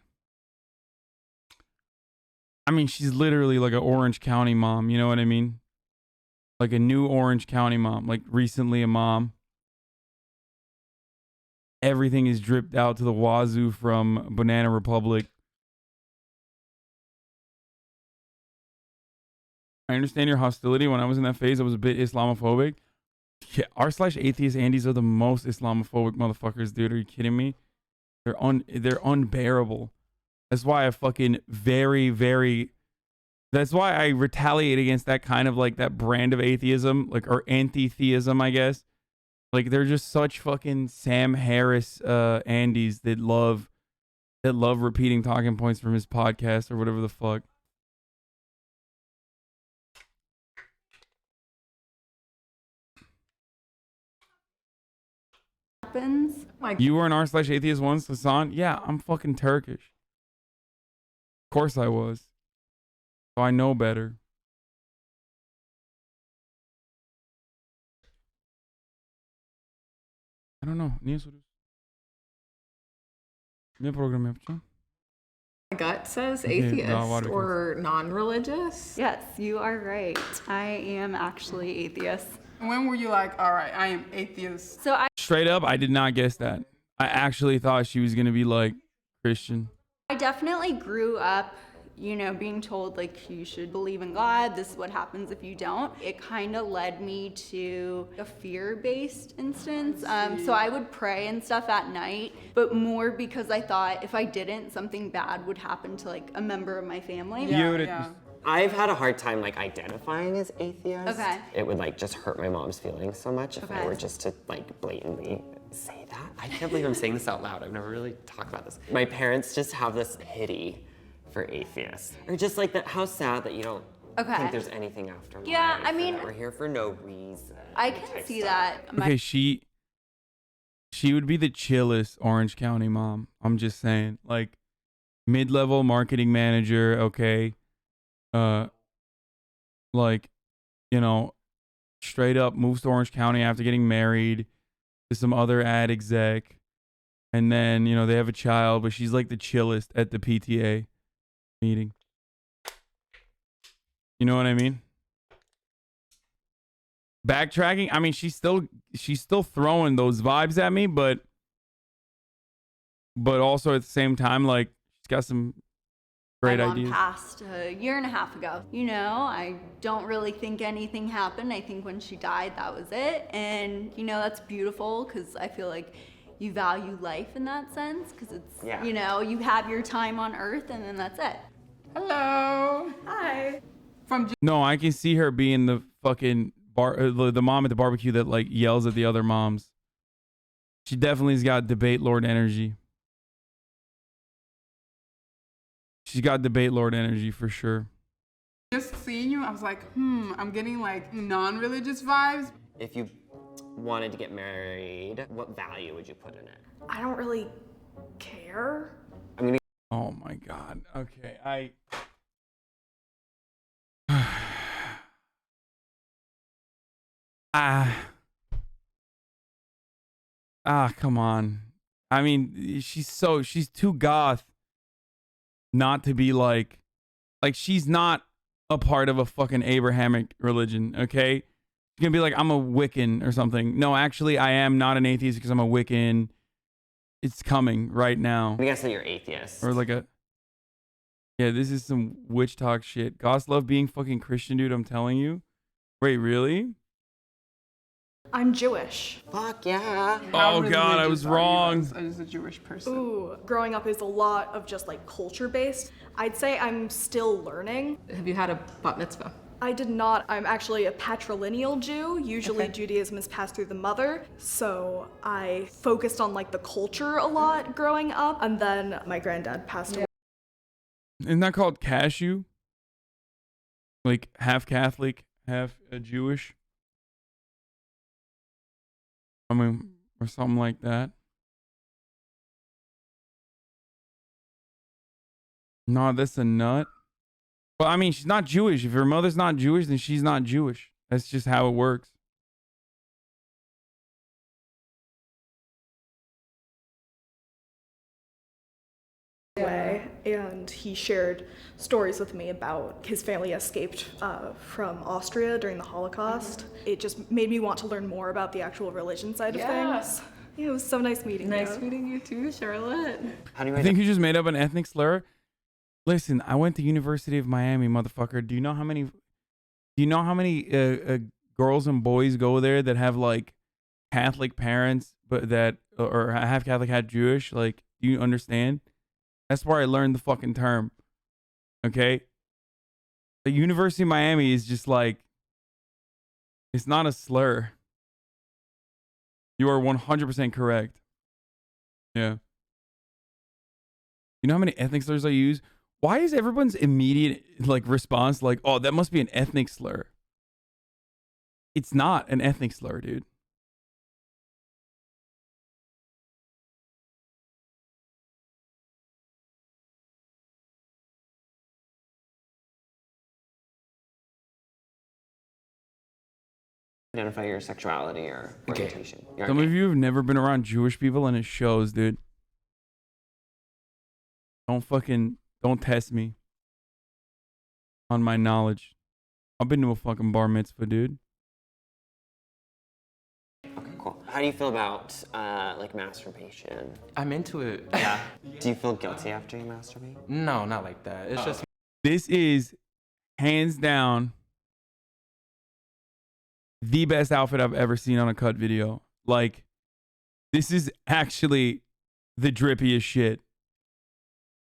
I mean, she's literally like an Orange County mom, you know what I mean? Like a new Orange County mom, like recently a mom. Everything is dripped out to the wazoo from Banana Republic. I understand your hostility. When I was in that phase, I was a bit Islamophobic. Yeah, r/atheist Andes are the most Islamophobic motherfuckers, dude. Are you kidding me? They're unbearable. That's why I fucking that's why I retaliate against that kind of like that brand of atheism, like, or anti-theism, I guess. Like, they're just such fucking Sam Harris Andes that love repeating talking points from his podcast or whatever the fuck. Like, You were an r/atheist once, Hassan? Yeah, I'm fucking Turkish. Of course I was. So I know better. I don't know. Niye soruyorsun? Ne program yapacağım? My gut says Okay, atheist no, what or non-religious. yes, you are right. I am actually atheist. When were you like, all right, I am atheist? So Straight up, I did not guess that. I actually thought she was going to be like Christian. I definitely grew up, you know, being told like you should believe in God. This is what happens if you don't. It kind of led me to a fear-based instance. So I would pray and stuff at night, but more because I thought if I didn't, something bad would happen to like a member of my family. I've had a hard time like identifying as atheist. Okay. It would like just hurt my mom's feelings so much if I were just to like blatantly say that. I can't believe I'm saying this out loud. I've never really talked about this. My parents just have this pity for atheists. Or just like that, how sad that you don't think there's anything after life. Yeah, I mean, that we're here for no reason. I can see that. Okay, she would be the chillest Orange County mom. I'm just saying. Like, mid-level marketing manager, okay. Like, you know, straight up moves to Orange County after getting married to some other ad exec. And then, you know, they have a child, but she's like the chillest at the PTA meeting. You know what I mean? Backtracking, I mean, she's still throwing those vibes at me, but but also at the same time, like she's got some great My mom ideas. passed a year and a half ago. You know, I don't really think anything happened. I think when she died, that was it. And, you know, that's beautiful because I feel like you value life in that sense because it's, you know, you have your time on earth and then that's it. Hello. Hi. No, I can see her being the fucking the mom at the barbecue that like yells at the other moms. She definitely's got debate lord energy. She's got debate lord energy for sure. Just seeing you, I was like, I'm getting like non-religious vibes. If you wanted to get married, what value would you put in it? I don't really care. I'm gonna. Oh my god. Okay, come on. I mean, she's too goth not to be like she's not a part of a fucking Abrahamic religion, okay? She's gonna be like, I'm a Wiccan or something. No, actually, I am not an atheist because I'm a Wiccan. It's coming right now. I'm gonna guess that you're atheist. Or like yeah, this is some witch talk shit. Goths love being fucking Christian, dude, I'm telling you. Wait, really? I'm Jewish. Fuck yeah. Oh god, I was wrong. As a Jewish person. Ooh, growing up is a lot of just like culture based. I'd say I'm still learning. Have you had a bat mitzvah? I did not. I'm actually a patrilineal Jew. Usually Judaism is passed through the mother. So I focused on like the culture a lot growing up. And then my granddad passed away. Isn't that called cashew? Like half Catholic, half Jewish? I mean, or something like that. No, that's a nut. Well, I mean, she's not Jewish. If her mother's not Jewish, then she's not Jewish. That's just how it works. And he shared stories with me about his family escaped from Austria during the Holocaust. It just made me want to learn more about the actual religion side of things. Yeah, it was so nice meeting you. Nice meeting you too, Charlotte. I think you just made up an ethnic slur. Listen, I went to University of Miami, motherfucker. Do you know how many girls and boys go there that have like Catholic parents, but that or half Catholic, half Jewish? Like, do you understand? That's where I learned the fucking term. Okay? The University of Miami is just like, it's not a slur. You are 100% correct. Yeah. You know how many ethnic slurs I use? Why is everyone's immediate like response like, oh, that must be an ethnic slur? It's not an ethnic slur, dude. Identify your sexuality or orientation. You're Some gay. of you have never been around Jewish people and it shows, dude. Don't test me on my knowledge. I've been to a fucking bar mitzvah, dude. Okay, cool. How do you feel about like masturbation? I'm into it. Yeah. Do you feel guilty after you masturbate? No, not like that. It's just This is hands down the best outfit I've ever seen on a cut video. Like, this is actually the drippiest shit.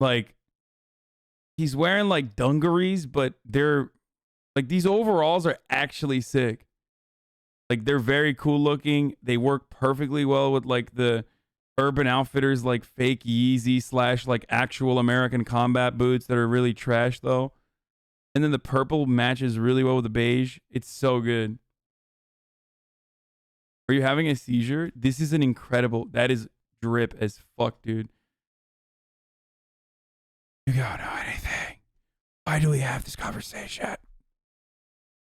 Like, he's wearing like dungarees, but they're like, these overalls are actually sick. Like, they're very cool looking. They work perfectly well with like the Urban Outfitters like fake Yeezy / like actual American combat boots that are really trash though. And then the purple matches really well with the beige. It's so good. Are you having a seizure? This is an incredible. That is drip as fuck, dude. You don't know anything. Why do we have this conversation?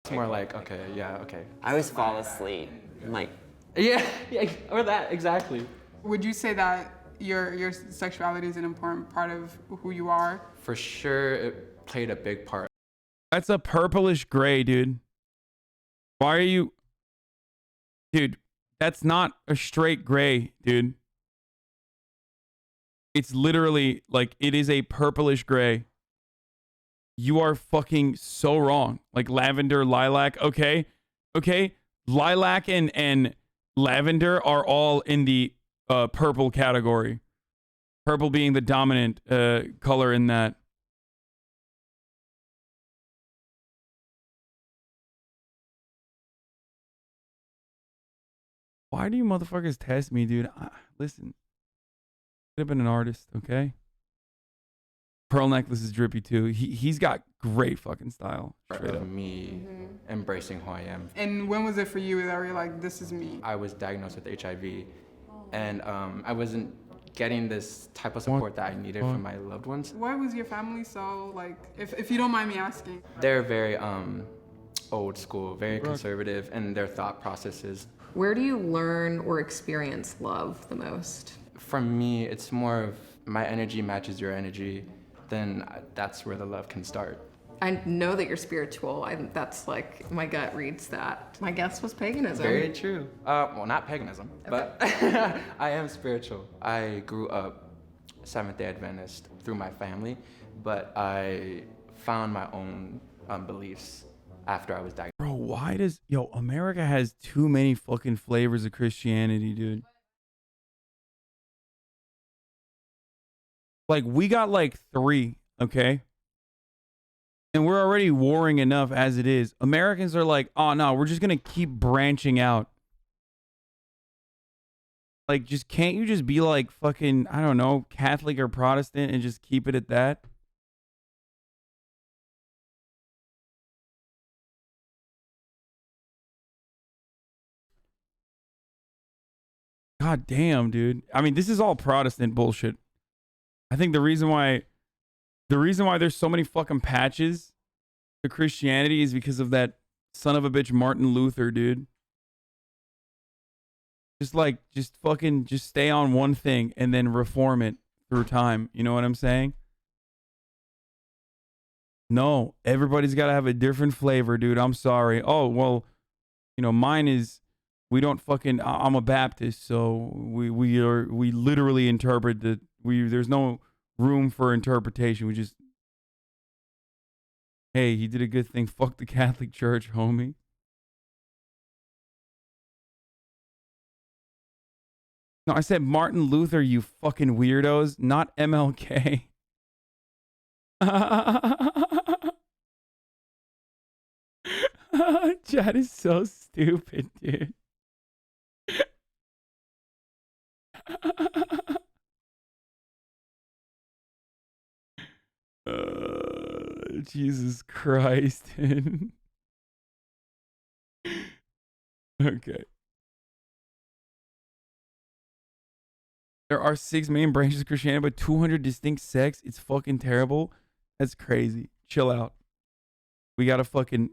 it's more like, okay, yeah, okay. I always fall asleep. I'm like, Yeah, or that, exactly. Would you say that your sexuality is an important part of who you are? For sure, it played a big part. That's a purplish gray, dude. Why are you... Dude, that's not a straight gray, dude. It's literally like it is a purplish gray. You are fucking so wrong. Like lavender, lilac, okay? Okay? Lilac and lavender are all in the purple category. Purple being the dominant color in that. Why do you motherfuckers test me, dude? Listen. Could have been an artist, okay? Pearl necklace is drippy too. He's got great fucking style. Straight up. Me embracing who I am. And when was it for you that you're like, this is me? I was diagnosed with HIV, and I wasn't getting this type of support that I needed from my loved ones. Why was your family so like, if you don't mind me asking? They're very old school, very conservative in their thought processes. Where do you learn or experience love the most? For me, it's more of my energy matches your energy, then that's where the love can start. I know that you're spiritual. That's like, my gut reads that. My guess was paganism. Very true. Well, not paganism, but I am spiritual. I grew up Seventh-day Adventist through my family, but I found my own beliefs after I was diagnosed. Bro, why does... Yo, America has too many fucking flavors of Christianity, dude. Like, we got like 3, okay? And we're already warring enough as it is. Americans are like, oh no, we're just gonna keep branching out. Like, just can't you just be like fucking, I don't know, Catholic or Protestant and just keep it at that? God damn, dude. I mean, this is all Protestant bullshit. I think the reason why there's so many fucking patches to Christianity is because of that son of a bitch Martin Luther, dude. Just stay on one thing and then reform it through time. You know what I'm saying? No, everybody's got to have a different flavor, dude. I'm sorry. Oh, well, you know, mine is, we don't fucking, I'm a Baptist, so we literally interpret there's no room for interpretation. We just, hey, he did a good thing. Fuck the Catholic Church, homie. No, I said Martin Luther, you fucking weirdos, not MLK. Chad is so stupid, dude. Jesus Christ. Okay. There are 6 main branches of Christianity, but 200 distinct sects. It's fucking terrible. That's crazy. Chill out. We gotta fucking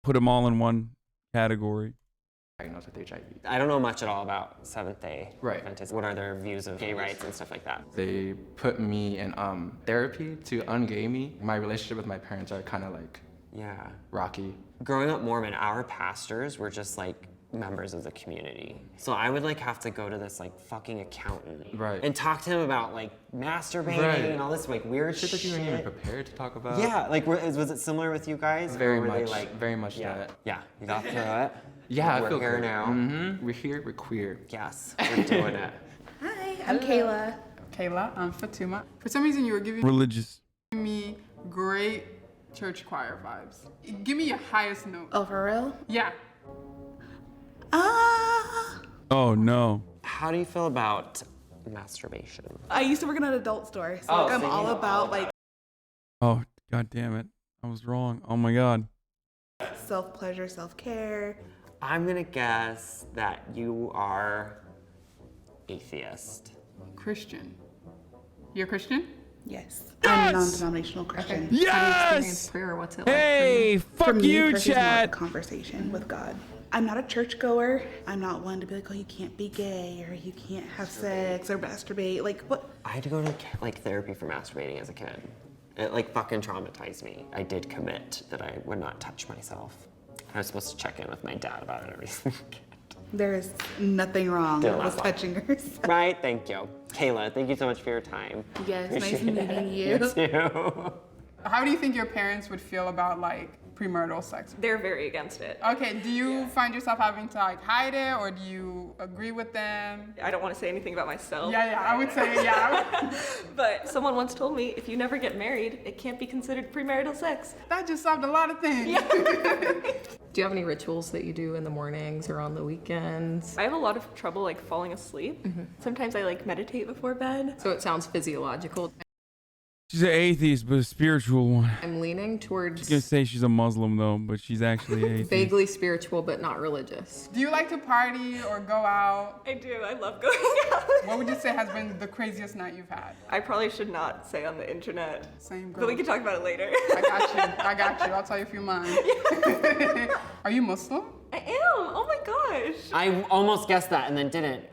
put them all in one category. Diagnosed with HIV. I don't know much at all about Seventh-day Right. Adventists. What are their views of gay rights and stuff like that? They put me in therapy to ungay me. My relationship with my parents are kind of like rocky. Growing up Mormon, our pastors were just like members of the community. So I would like have to go to this like fucking accountant and talk to him about like masturbating and all this like weird shit that you weren't even prepared to talk about. Yeah, like was it similar with you guys? Very Or were much, they, like, very much that. Yeah, you got through it. Yeah, we're I feel here good. now. Mm-hmm. We're here, we're queer. Yes, we're doing it. Hi, I'm Kayla. Kayla, I'm Fatuma. For some reason, you were giving Religious. me great church choir vibes. Give me your highest note. Oh, for real? Yeah. Oh no. How do you feel about masturbation? I used to work in an adult store, so Oh, like, I'm so you all know about like Oh, god damn it. I was wrong. Oh my god. self-pleasure, self-care. I'm gonna guess that you are atheist. Christian. You're Christian? Yes. I'm a non-denominational Christian. How do you experience Yes! prayer? What's it Hey, like? fuck For me, you, prayer is more like Chad. a conversation with God. I'm not a churchgoer. I'm not one to be like, oh, you can't be gay or you can't have sex or masturbate. Like, what? I had to go to like therapy for masturbating as a kid. It like fucking traumatized me. I did commit that I would not touch myself. I was supposed to check in with my dad about it every single kid. There is nothing wrong Still with not touching yourself. Right? Thank you. Kayla, thank you so much for your time. Yes, nice Appreciate meeting it. you. You too. How do you think your parents would feel about like premarital sex? They're very against it. Okay, do you find yourself having to like hide it, or do you agree with them? I don't want to say anything about myself. Yeah, I would say yeah. But someone once told me if you never get married, it can't be considered premarital sex. That just solved a lot of things. Do you have any rituals that you do in the mornings or on the weekends? I have a lot of trouble like falling asleep. Sometimes I like meditate before bed. So it sounds physiological. She's an atheist, but a spiritual one. I'm leaning towards She's gonna say she's a Muslim though, but she's actually atheist. vaguely spiritual, but not religious. Do you like to party or go out? I do. I love going out. What would you say has been the craziest night you've had? I probably should not say on the internet. Same girl. But we can talk about it later. I got you. I'll tell you a few mine. Are you Muslim? I am. Oh my gosh. I almost guessed that and then didn't.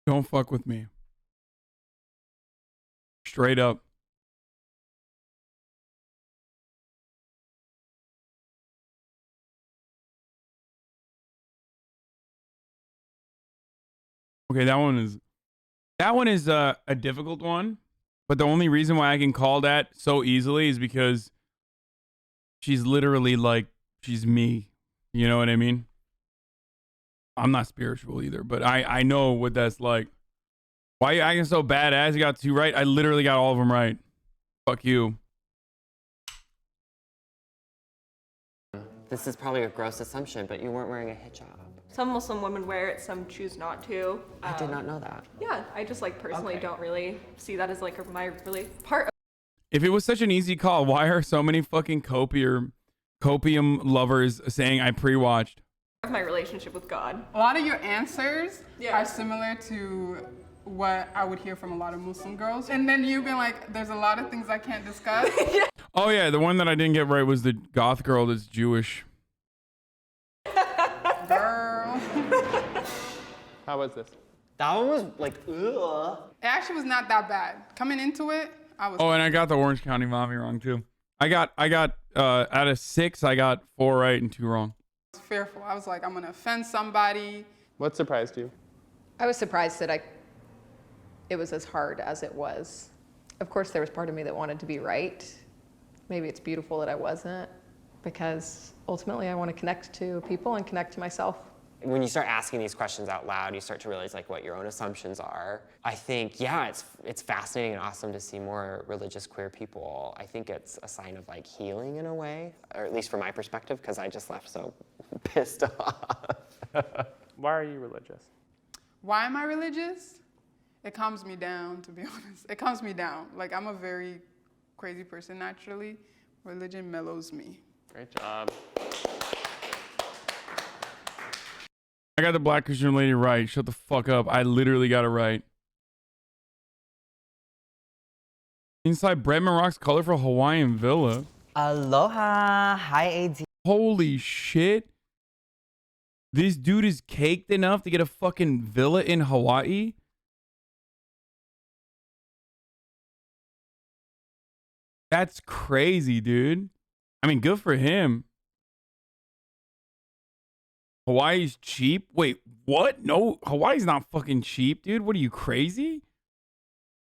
Don't fuck with me. Straight up. Okay, that one is a difficult one, but the only reason why I can call that so easily is because she's literally like she's me. You know what I mean? I'm not spiritual either, but I know what that's like. Why are you acting so badass? You got 2 right? I literally got all of them right. Fuck you. This is probably a gross assumption, but you weren't wearing a hijab. Some Muslim women wear it, some choose not to. I did not know that. Yeah, I just like personally Okay. don't really see that as like my really part If it was such an easy call, why are so many fucking copium lovers saying I pre-watched? of my relationship with God. A lot of your answers are similar to what I would hear from a lot of Muslim girls. And then you've been like, there's a lot of things I can't discuss. Oh yeah, the one that I didn't get right was the goth girl that's Jewish. Girl. How was this? That one was like, ugh. It actually was not that bad. Coming into it, I was. Oh, and I got the Orange County mommy wrong too. I got out of 6, I got 4 right and 2 wrong. fearful. I was like, I'm gonna offend somebody. What surprised you? I was surprised that it was as hard as it was. Of course, there was part of me that wanted to be right. Maybe it's beautiful that I wasn't, because ultimately I want to connect to people and connect to myself. When you start asking these questions out loud, you start to realize like what your own assumptions are. I think, yeah, it's fascinating and awesome to see more religious queer people. I think it's a sign of like healing in a way, or at least from my perspective, because I just left so pissed off. Why are you religious? Why am I religious? It calms me down, to be honest. It calms me down. Like, I'm a very crazy person naturally. Religion mellows me. Great job. I got the Black Christian lady right. Shut the fuck up. I literally got it right. Inside Bredman Rock's colorful Hawaiian villa. Aloha. Hi, AD. Holy shit. This dude is caked enough to get a fucking villa in Hawaii. That's crazy, dude. I mean, good for him. Hawaii's cheap? Wait, what? No, Hawaii's not fucking cheap, dude. What are you, crazy?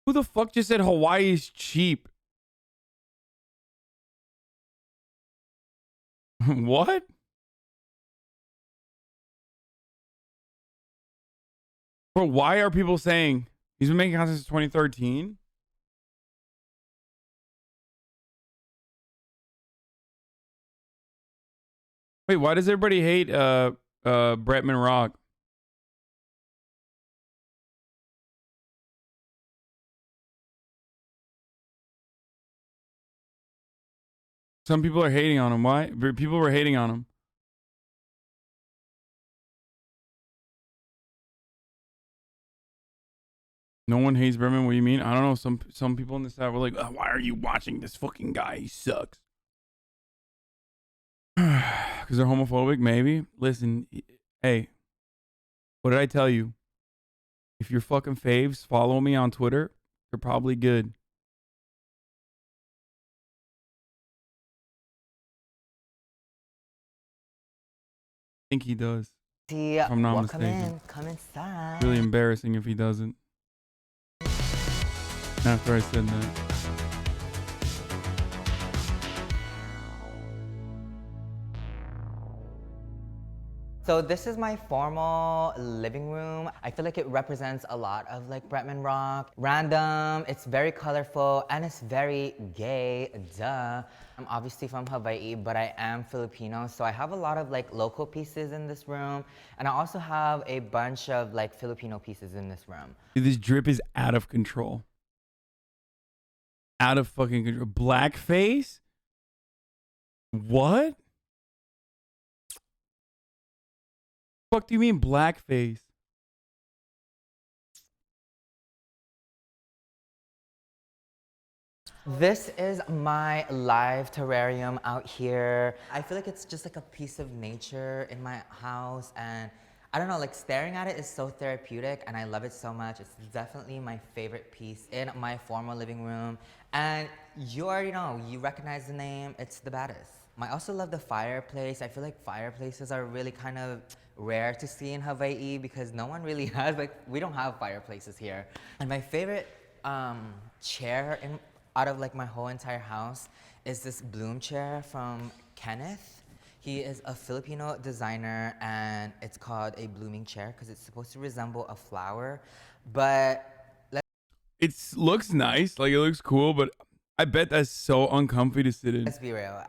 Who the fuck just said Hawaii is cheap? What? Bro, why are people saying he's been making content since 2013? Wait, why does everybody hate Bretman Rock? Some people are hating on him. Why? People were hating on him. No one hates Bretman. What do you mean? I don't know. Some people in the chat were like, "Oh, why are you watching this fucking guy? He sucks." Because they're homophobic, maybe. Listen, hey, what did I tell you? If your fucking faves follow me on Twitter, you're probably good. I think he does. See, If I'm not welcome mistaken. in. Come inside. Really embarrassing if he doesn't. After I said that. So this is my formal living room. I feel like it represents a lot of like Bretman Rock. Random, it's very colorful, and it's very gay, duh. I'm obviously from Hawaii, but I am Filipino, so I have a lot of like local pieces in this room, and I also have a bunch of like Filipino pieces in this room. Dude, this drip is out of control. Out of fucking control. Blackface? What? Fuck do you mean blackface? This is my live terrarium out here. I feel like it's just like a piece of nature in my house, and I don't know, like staring at it is so therapeutic and I love it so much. It's definitely my favorite piece in my formal living room. And you already know, you recognize the name, it's the baddest. I also love the fireplace. I feel like fireplaces are really kind of rare to see in Hawaii because no one really has, like we don't have fireplaces here. And my favorite chair out of like my whole entire house is this bloom chair from Kenneth. He is a Filipino designer, and it's called a blooming chair because it's supposed to resemble a flower. But It looks nice, like it looks cool, but I bet that's so uncomfy to sit in. let's be real,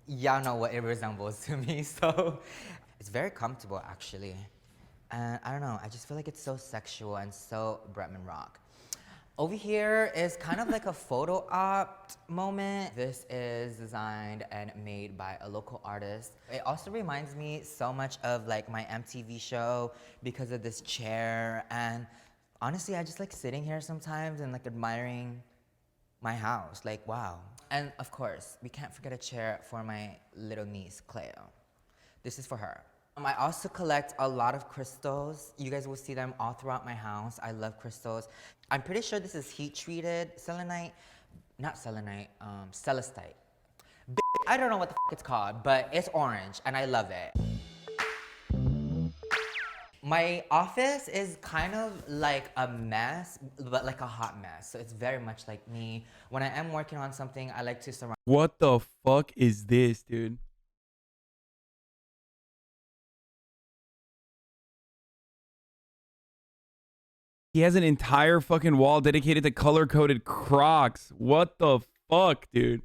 y'all know what it resembles to me, so it's very comfortable actually. And I don't know, I just feel like it's so sexual and so Bretman Rock. Over here is kind of like a photo op moment. This is designed and made by a local artist. It also reminds me so much of like my MTV show because of this chair. And honestly, I just like sitting here sometimes and like admiring my house. Like, wow. And of course, we can't forget a chair for my little niece, Cleo. This is for her. I also collect a lot of crystals. You guys will see them all throughout my house. I love crystals. I'm pretty sure this is heat treated selenite. Not selenite, celestite. I don't know what the fuck it's called, but it's orange and I love it. My office is kind of like a mess, but like a hot mess. So it's very much like me. When I am working on something, I like to surround. What the fuck is this, dude? He has an entire fucking wall dedicated to color-coded Crocs. What the fuck, dude?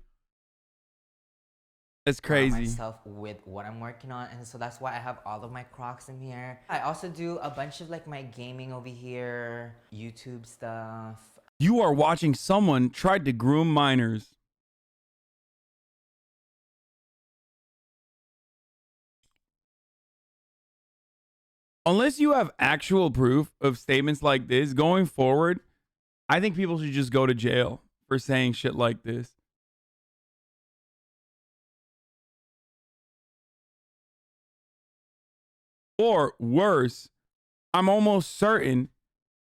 That's crazy. Myself with what I'm working on, and so that's why I have all of my Crocs in here. I also do a bunch of like my gaming over here, YouTube stuff. You are watching someone tried to groom minors. Unless you have actual proof of statements like this going forward, I think people should just go to jail for saying shit like this. Or worse, I'm almost certain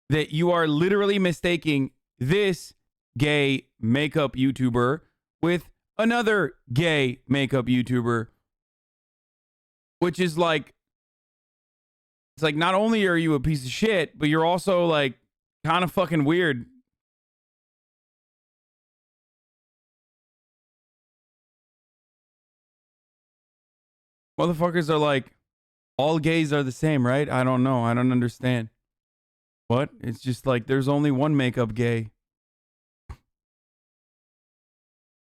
that you are literally mistaking this gay makeup YouTuber with another gay makeup YouTuber, which is like, it's like not only are you a piece of shit, but you're also like kind of fucking weird. Motherfuckers are like, all gays are the same, right? I don't know. I don't understand. What? It's just like there's only one makeup gay.